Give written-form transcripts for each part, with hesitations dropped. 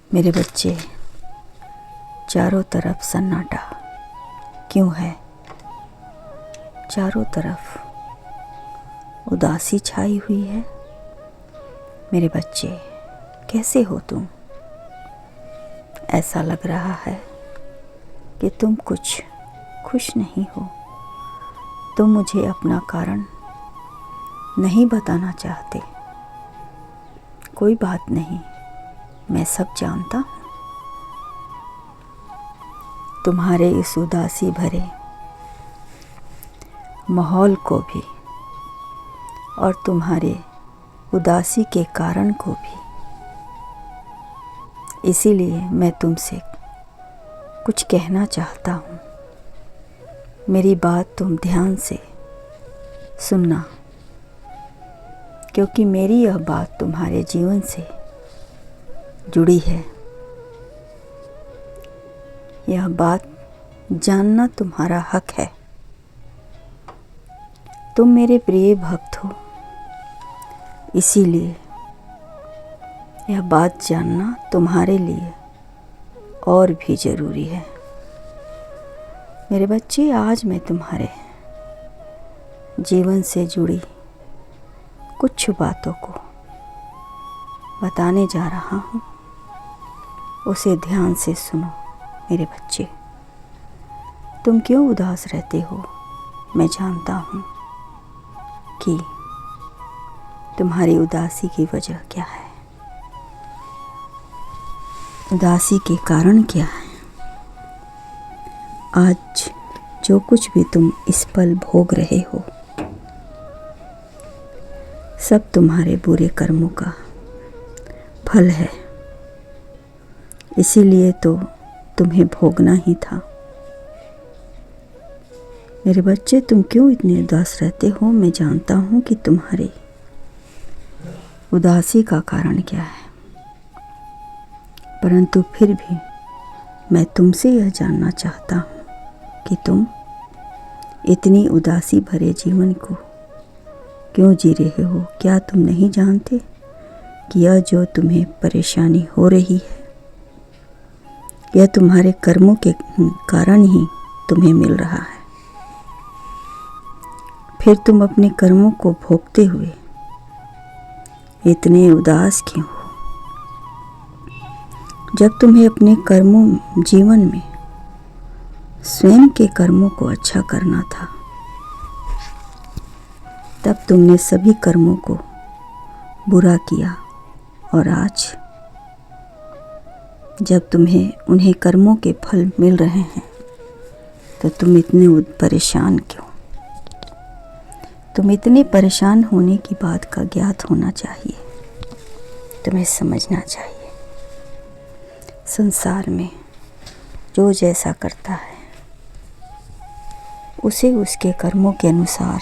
मेरे बच्चे, चारों तरफ सन्नाटा क्यों है? चारों तरफ उदासी छाई हुई है। मेरे बच्चे, कैसे हो तुम? ऐसा लग रहा है कि तुम कुछ खुश नहीं हो। तुम मुझे अपना कारण नहीं बताना चाहते। कोई बात नहीं, मैं सब जानता हूँ। तुम्हारे इस उदासी भरे माहौल को भी और तुम्हारे उदासी के कारण को भी, इसीलिए मैं तुमसे कुछ कहना चाहता हूँ। मेरी बात तुम ध्यान से सुनना, क्योंकि मेरी यह बात तुम्हारे जीवन से जुड़ी है। यह बात जानना तुम्हारा हक है। तुम मेरे प्रिय भक्त हो, इसीलिए यह बात जानना तुम्हारे लिए और भी ज़रूरी है। मेरे बच्चे, आज मैं तुम्हारे जीवन से जुड़ी कुछ बातों को बताने जा रहा हूँ। उसे ध्यान से सुनो। मेरे बच्चे, तुम क्यों उदास रहते हो? मैं जानता हूँ कि तुम्हारी उदासी की वजह क्या है। उदासी के कारण क्या है? आज जो कुछ भी तुम इस पल भोग रहे हो, सब तुम्हारे बुरे कर्मों का फल है। इसीलिए तो तुम्हें भोगना ही था। मेरे बच्चे, तुम क्यों इतने उदास रहते हो? मैं जानता हूँ कि तुम्हारी उदासी का कारण क्या है, परंतु फिर भी मैं तुमसे यह जानना चाहता हूँ कि तुम इतनी उदासी भरे जीवन को क्यों जी रहे हो? क्या तुम नहीं जानते कि यह जो तुम्हें परेशानी हो रही है, यह तुम्हारे कर्मों के कारण ही तुम्हें मिल रहा है। फिर तुम अपने कर्मों को भोगते हुए इतने उदास क्यों हो? जब तुम्हें अपने कर्मों जीवन में स्वयं के कर्मों को अच्छा करना था, तब तुमने सभी कर्मों को बुरा किया, और आज जब तुम्हें उन्हें कर्मों के फल मिल रहे हैं तो तुम इतने परेशान क्यों? तुम इतने परेशान होने की बात का ज्ञात होना चाहिए। तुम्हें समझना चाहिए, संसार में जो जैसा करता है उसे उसके कर्मों के अनुसार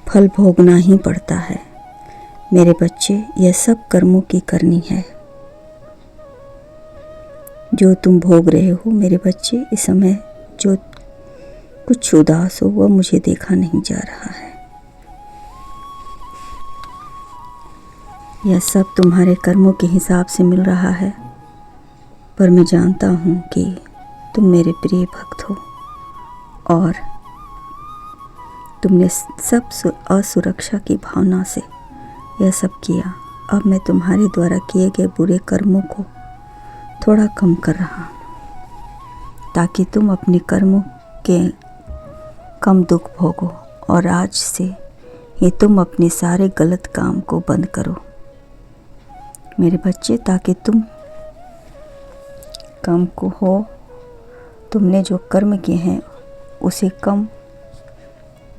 फल भोगना ही पड़ता है। मेरे बच्चे, यह सब कर्मों की करनी है जो तुम भोग रहे हो। मेरे बच्चे, इस समय जो कुछ उदास हो वह मुझे देखा नहीं जा रहा है। यह सब तुम्हारे कर्मों के हिसाब से मिल रहा है, पर मैं जानता हूँ कि तुम मेरे प्रिय भक्त हो और तुमने सब असुरक्षा की भावना से यह सब किया। अब मैं तुम्हारे द्वारा किए गए बुरे कर्मों को थोड़ा कम कर रहा हूँ, ताकि तुम अपने कर्मों के कम दुख भोगो, और आज से ही तुम अपने सारे गलत काम को बंद करो। मेरे बच्चे, ताकि तुम कम को हो, तुमने जो कर्म किए हैं उसे कम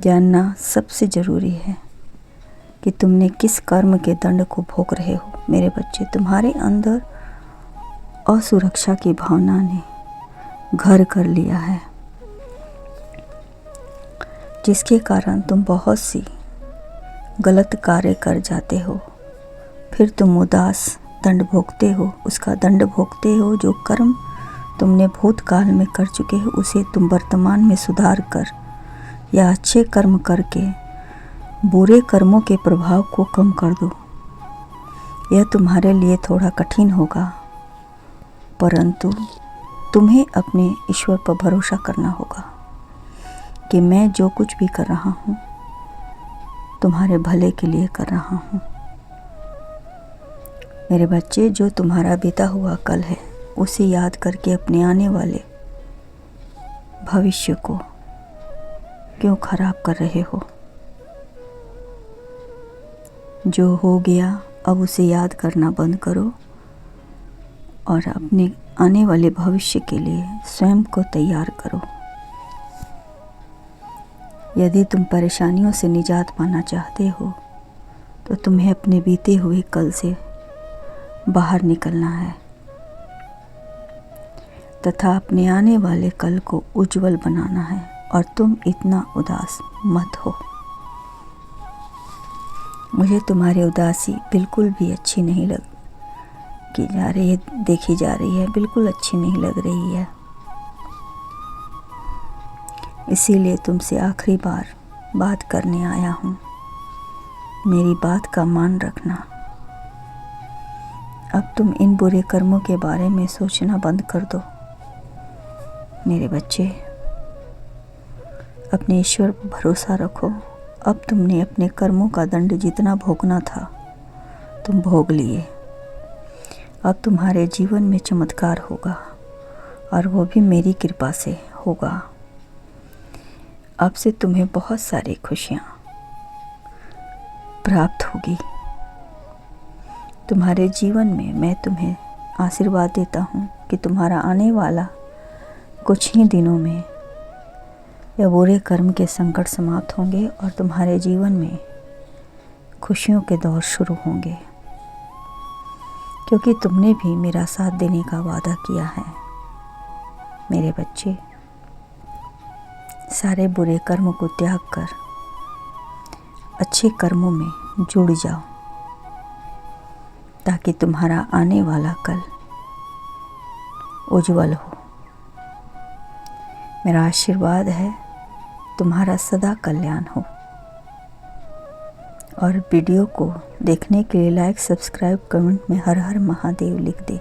जानना सबसे ज़रूरी है कि तुमने किस कर्म के दंड को भोग रहे हो। मेरे बच्चे, तुम्हारे अंदर असुरक्षा की भावना ने घर कर लिया है, जिसके कारण तुम बहुत सी गलत कार्य कर जाते हो। फिर तुम उदास दंड भोगते हो, उसका दंड भोगते हो। जो कर्म तुमने भूतकाल में कर चुके हो उसे तुम वर्तमान में सुधार कर या अच्छे कर्म करके बुरे कर्मों के प्रभाव को कम कर दो। यह तुम्हारे लिए थोड़ा कठिन होगा, परंतु तुम्हें अपने ईश्वर पर भरोसा करना होगा कि मैं जो कुछ भी कर रहा हूँ तुम्हारे भले के लिए कर रहा हूँ। मेरे बच्चे, जो तुम्हारा बीता हुआ कल है उसे याद करके अपने आने वाले भविष्य को क्यों खराब कर रहे हो? जो हो गया अब उसे याद करना बंद करो और अपने आने वाले भविष्य के लिए स्वयं को तैयार करो। यदि तुम परेशानियों से निजात पाना चाहते हो तो तुम्हें अपने बीते हुए कल से बाहर निकलना है तथा अपने आने वाले कल को उज्जवल बनाना है। और तुम इतना उदास मत हो। मुझे तुम्हारी उदासी बिल्कुल भी अच्छी नहीं देखी जा रही है, बिल्कुल अच्छी नहीं लग रही है। इसीलिए तुमसे आखिरी बार बात करने आया हूँ। मेरी बात का मान रखना। अब तुम इन बुरे कर्मों के बारे में सोचना बंद कर दो। मेरे बच्चे, अपने ईश्वर पर भरोसा रखो। अब तुमने अपने कर्मों का दंड जितना भोगना था तुम भोग लिए। अब तुम्हारे जीवन में चमत्कार होगा और वो भी मेरी कृपा से होगा। अब से तुम्हें बहुत सारी खुशियाँ प्राप्त होगी। तुम्हारे जीवन में मैं तुम्हें आशीर्वाद देता हूँ कि तुम्हारा आने वाला कुछ ही दिनों में यह बुरे कर्म के संकट समाप्त होंगे और तुम्हारे जीवन में खुशियों के दौर शुरू होंगे, क्योंकि तुमने भी मेरा साथ देने का वादा किया है। मेरे बच्चे, सारे बुरे कर्म को त्याग कर अच्छे कर्मों में जुड़ जाओ ताकि तुम्हारा आने वाला कल उज्जवल हो। मेरा आशीर्वाद है तुम्हारा सदा कल्याण हो। और वीडियो को देखने के लिए लाइक, सब्सक्राइब, कमेंट में हर हर महादेव लिख दे।